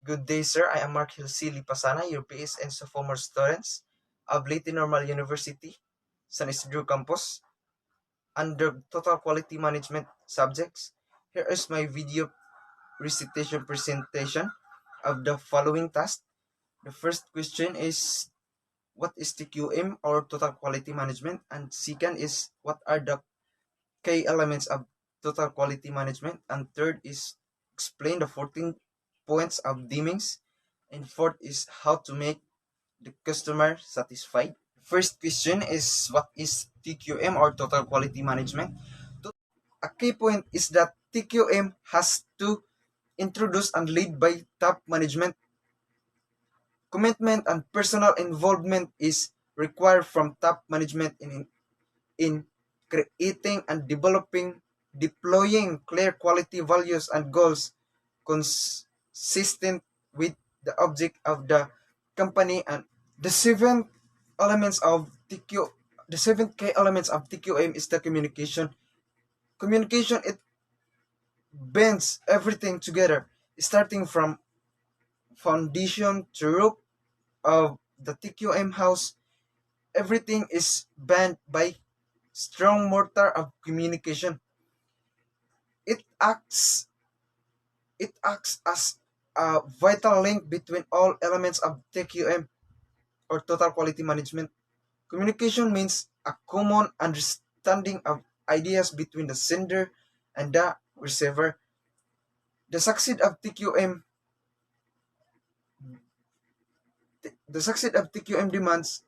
Good day, sir. I am Gil Lepasana, your PS and sophomore students of Leyte Normal University, San Isidro Campus, under Total Quality Management subjects. Here is my video recitation presentation of the following task. The first question is, what is TQM or Total Quality Management? And second is, what are the key elements of Total Quality Management? And third is, explain the 14 points of Demings. And fourth is, how to make the customer satisfied. First question is, what is TQM or Total Quality Management? A key point is that TQM has to introduce and lead by top management. Commitment and personal involvement is required from top management in creating and deploying clear quality values and goals consistent with the object of the company. And the seven elements of TQ the seven key elements of TQM is the communication. Communication, it bends everything together, starting from foundation to roof of the TQM house. Everything is bound by strong mortar of communication. It acts it acts as a vital link between all elements of TQM or Total Quality Management. Communication means a common understanding of ideas between the sender and the receiver. The success of TQM the success of TQM demands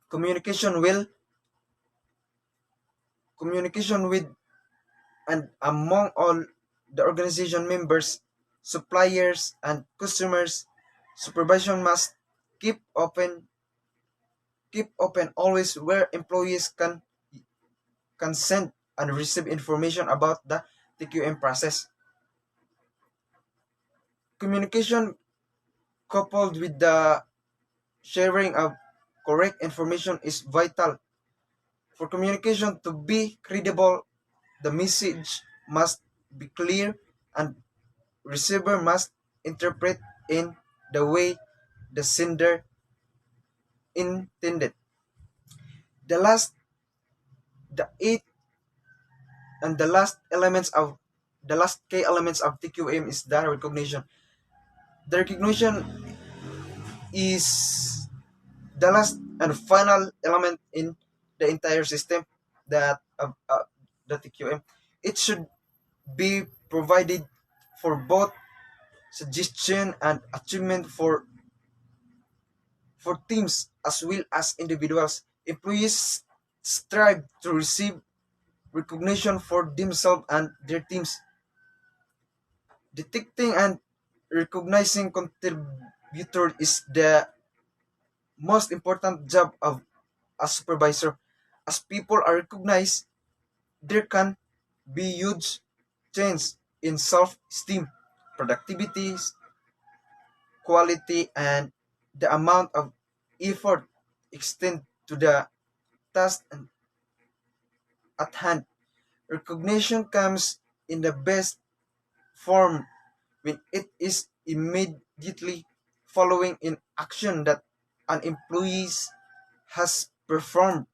communication will communication with and among all the organization members, suppliers, and customers. Supervision must keep open keep open always, where employees can send and receive information about the TQM process. Communication coupled with the sharing of correct information is vital. For communication to be credible, the message must be clear and receiver must interpret in the way the sender intended. The last the eight and the last key elements of TQM is the recognition. The recognition is the last and final element in the entire system that the TQM. It should be provided for both suggestion and achievement for teams as well as individuals. Employees strive to receive recognition for themselves and their teams. Detecting and recognizing contributor is the most important job of a supervisor. As people are recognized, there can be huge change in self-esteem, productivity, quality, and the amount of effort extended to the task at hand. Recognition comes in the best form when it is immediately following in action that an employee has performed.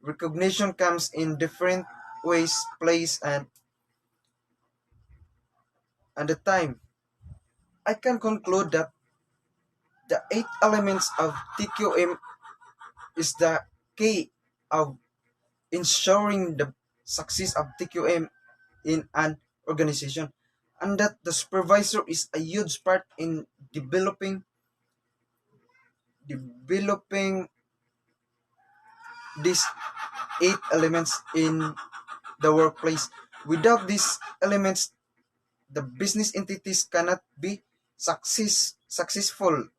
Recognition comes in different ways, place, and the time. I can conclude that the eight elements of TQM is the key of ensuring the success of TQM in an organization, and that the supervisor is a huge part in developing these eight elements in the workplace. Without these elements, the business entities cannot be successful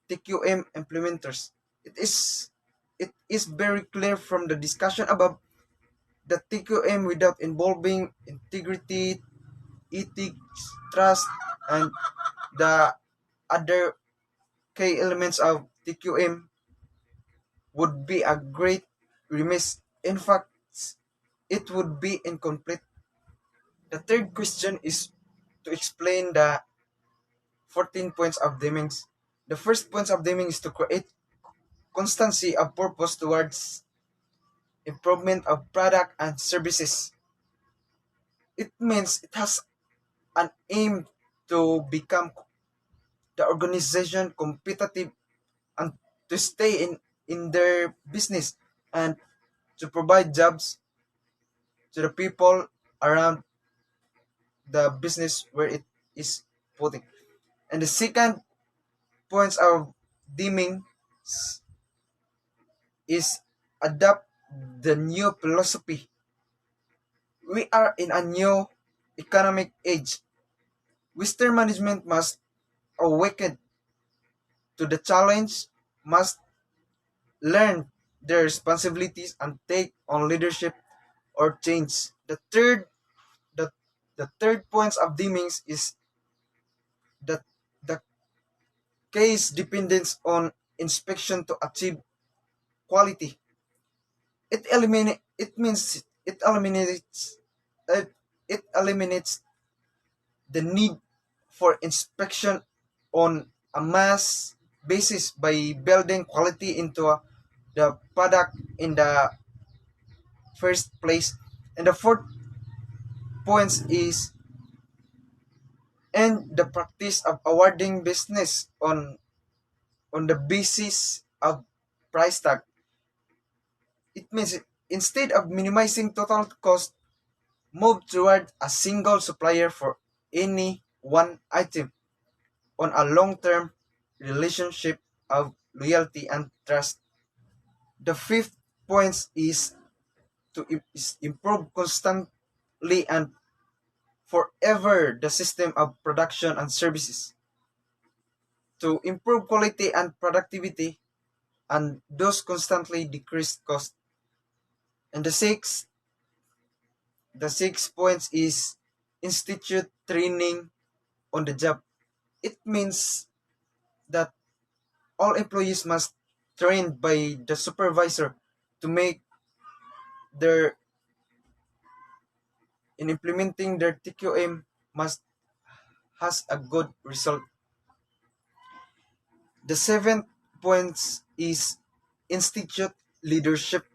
TQM implementers. It is very clear from the discussion above that TQM, without involving integrity, ethics, trust, and the other key elements of TQM, would be a great remiss. In fact, it would be incomplete. The third question is to explain the 14 points of Deming's. The first points of Deming is to create constancy of purpose towards improvement of product and services. It means it has an aim to become the organization competitive and to stay in their business and to provide jobs to the people around the business where it is putting. And the second points of deeming is adopt the new philosophy. We are in a new economic age. Western management must awaken to the challenge, must learn their responsibilities and take on leadership or change. The, the third points of Demings is that the case dependence on inspection to achieve quality. Uh, it eliminates the need for inspection on a mass basis by building quality into the product in the first place. And the fourth points is and the practice of awarding business on the basis of price tag. It means instead of minimizing total cost, move toward a single supplier for any one item on a long-term relationship of loyalty and trust. The fifth point is to improve constantly and forever the system of production and services to improve quality and productivity and thus constantly decrease cost. And the sixth point is institute training on the job. It means that all employees must trained by the supervisor to make their in implementing their TQM must has a good result. The seventh point is institute leadership.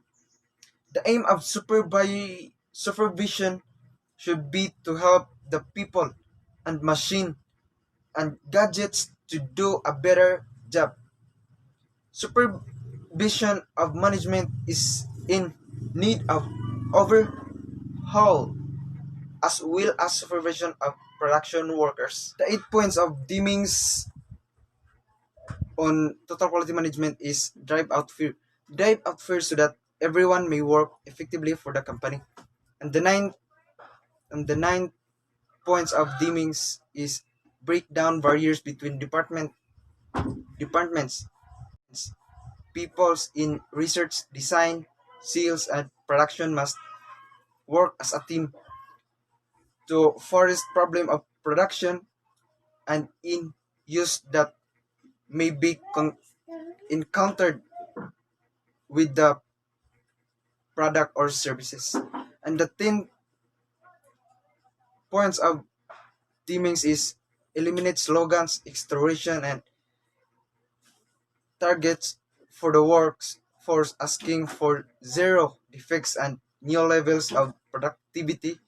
The aim of supervision should be to help the people and machine and gadgets to do a better job. Supervision of management is in need of overhaul as well as supervision of production workers. The 8 points of Deming's on total quality management is drive out fear. Drive out fear so that everyone may work effectively for the company. And the nine points of Deming's is break down barriers between departments, peoples in research, design, sales, and production must work as a team to forest problem of production and in use that may be encountered with the product or services. And the 10 points of teamings is eliminate slogans, extortion, and targets for the works force asking for zero defects and new levels of productivity.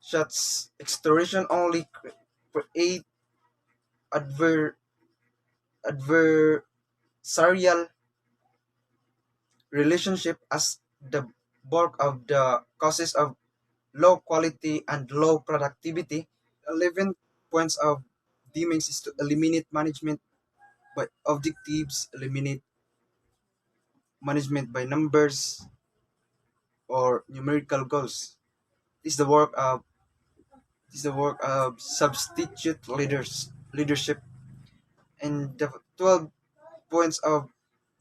Such extortion only create adver- adversarial relationship as the bulk of the causes of low quality and low productivity. 11 points of Demings is to eliminate management by objectives, eliminate management by numbers or numerical goals. This is the work of substitute leadership. And the 12 points of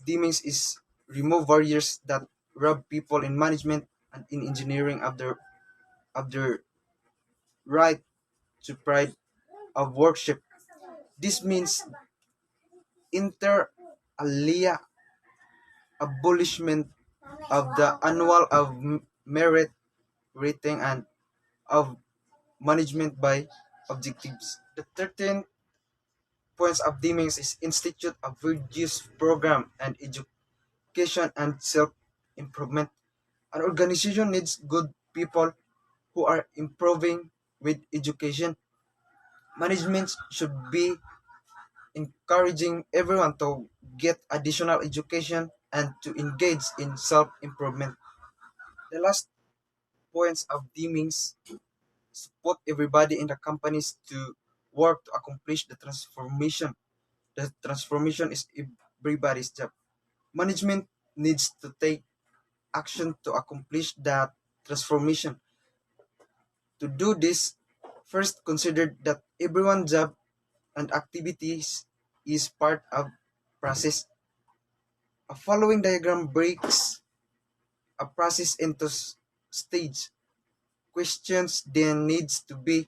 Demings is remove barriers that rob people in management and in engineering of their right to pride of worship. This means inter alia abolishment of the annual of merit rating and of management by objectives. The 13th points of Demings is institute a virtuous program and education and self-improvement. An organization needs good people who are improving with education. Management should be encouraging everyone to get additional education and to engage in self-improvement. The last points of Demings support everybody in the companies to work to accomplish the transformation. The transformation is everybody's job. Management needs to take action to accomplish that transformation. To do this, first consider that everyone's job and activities is part of process. A following diagram breaks a process into stage. Questions then needs to be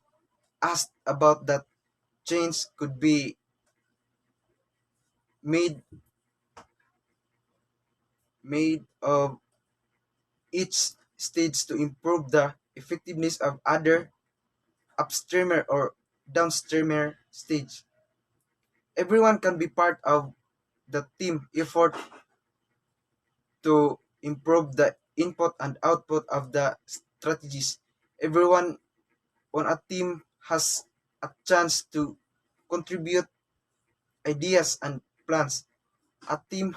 asked about that change could be made of each stage to improve the effectiveness of other upstreamer or downstreamer stage. Everyone can be part of the team effort to improve the input and output of the strategies. Everyone on a team has a chance to contribute ideas and plans. A team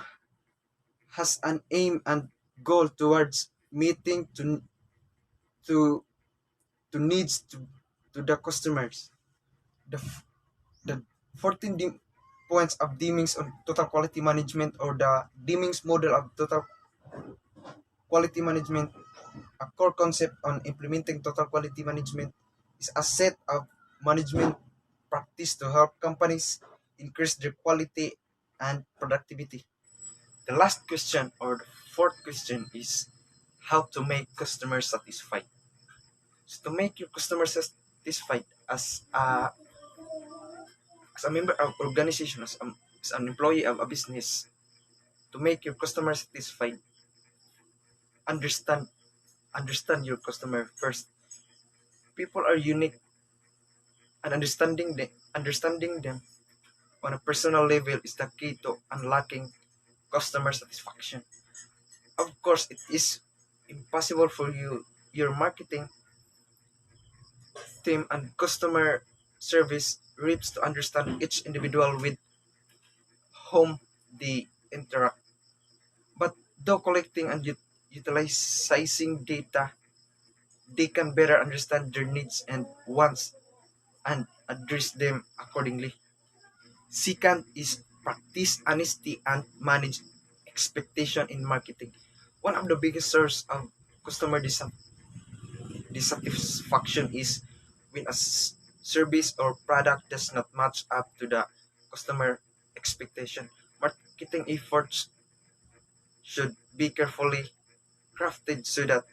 has an aim and goal towards meeting to needs to the customers. The the 14 points of Demings on total quality management, or the Demings model of total quality management, a core concept on implementing total quality management, is a set of management practice to help companies increase their quality and productivity. The last question, or the fourth question, is how to make customers satisfied. So to make your customer satisfied as a member of organization, as an employee of a business, to make your customer satisfied, understand your customer first. People are unique, and understanding them on a personal level is the key to unlocking customer satisfaction. Of course, it is impossible for your marketing team and customer service reps to understand each individual with whom they interact. But though collecting and utilizing data, they can better understand their needs and wants and address them accordingly. Second is practice honesty and manage expectation in marketing. One of the biggest source of customer dissatisfaction is when a service or product does not match up to the customer expectation. Marketing efforts should be carefully crafted so that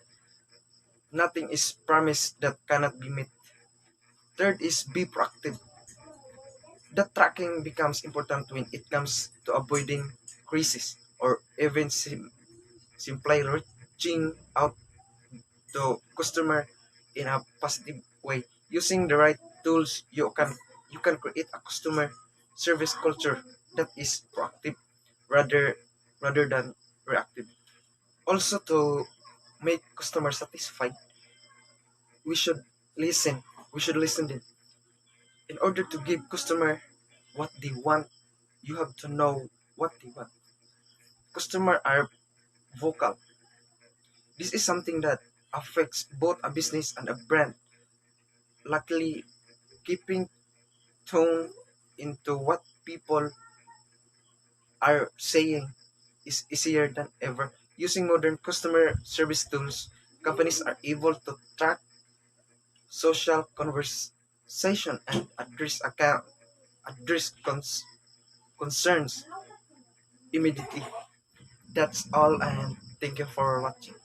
nothing is promised that cannot be met. Third is be proactive. The tracking becomes important when it comes to avoiding crisis or even simply reaching out to customer in a positive way. Using the right tools, you can create a customer service culture that is proactive rather than reactive. Also, to make customer satisfied, we should listen. We should listen them. In order to give customer what they want, you have to know what they want. Customer are vocal. This is something that affects both a business and a brand. Luckily, keeping tone into what people are saying is easier than ever. Using modern customer service tools, companies are able to track social conversation and address concerns immediately. That's all, and thank you for watching.